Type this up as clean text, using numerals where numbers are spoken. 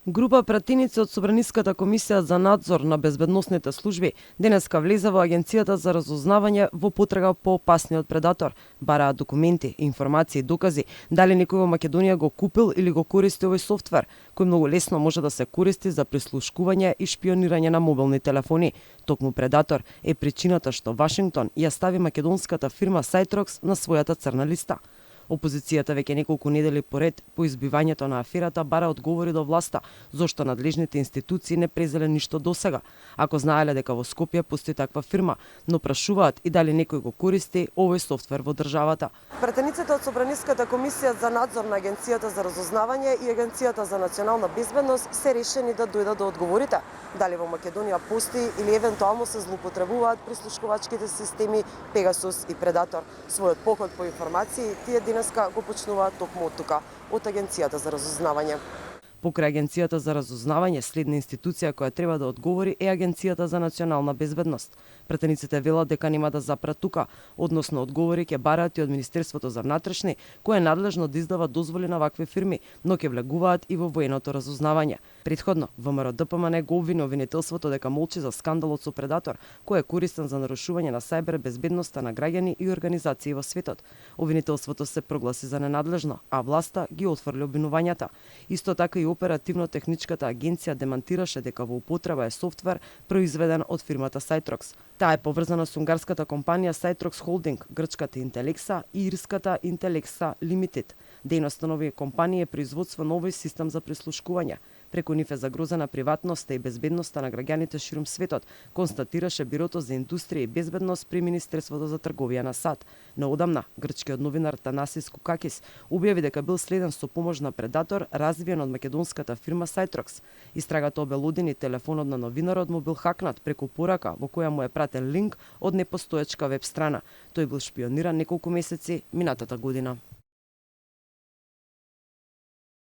Група пратеници од Собраниската комисија за надзор на безбедносните служби денеска влезе во Агенцијата за разузнавање во потрага по опасниот предатор. Бараат документи, информации и докази дали некој во Македонија го купил или го користи овој софтвер, кој многу лесно може да се користи за прислушкување и шпионирање на мобилни телефони. Токму предатор е причината што Вашингтон ја стави македонската фирма Сайтрокс на својата црна листа. Опозицијата веќе неколку недели поред по избивањето на аферата бара одговори до власта зошто надлежните институции не презеле ништо досега, ако знаеле дека во Скопје постои таква фирма, но прашуваат и дали некој го користи овој софтвер во државата. Пратениците од Собраниската комисија за надзор на Агенцијата за разузнавање и Агенцијата за национална безбедност се решени да дојдат до одговорите дали во Македонија постои или евентуално се злоупотребуваат прислушкувачките системи Пегасус и Предатор. Својот поход по информации тие денеска го почнуваат токму од тука, од Агенцијата за разузнавање. Покрај Агенцијата за разузнавање, следна институција која треба да одговори е Агенцијата за национална безбедност. Пратениците велат дека нема да запрат тука, односно одговори ќе бараат и од Министерството за внатрешни, кое е надлежно да издава дозволи на вакви фирми, но ќе влегуваат и во военото разузнавање. Предходно, ВМРО-ДПМН го обвини обвинителството дека молчи за скандалот со Предатор, кој е користен за нарушување на сајбер безбедноста на граѓани и организации во светот. Обвинителството се прогласи за ненадлежно, а власта ги отфрли обвинувањата. Исто така и оперативно-техничката агенција демантираше дека во употреба е софтвер произведен од фирмата Сайтрокс. Таа е поврзана со унгарската компанија Сайтрокс Холдинг, грчката Интелекса и ирската Интелекса Лимитед. Дејноста на овие компании е производство на овој систем за прислушкување. Преку нив е загрозена приватноста и безбедноста на граѓаните ширум светот, констатираше Бирото за индустрија и безбедност при Министерството за трговија на САД. Неодамна, грчкиот новинар Танасис Кукакис објави дека бил следен со помош на Предатор развиен од македонската фирма Сайтрокс. Истрагата обелодени телефонот на новинарот му бил хакнат преку порака во која му е пратен линк од непостоечка веб страна. Тој бил шпиониран неколку месеци минатата година.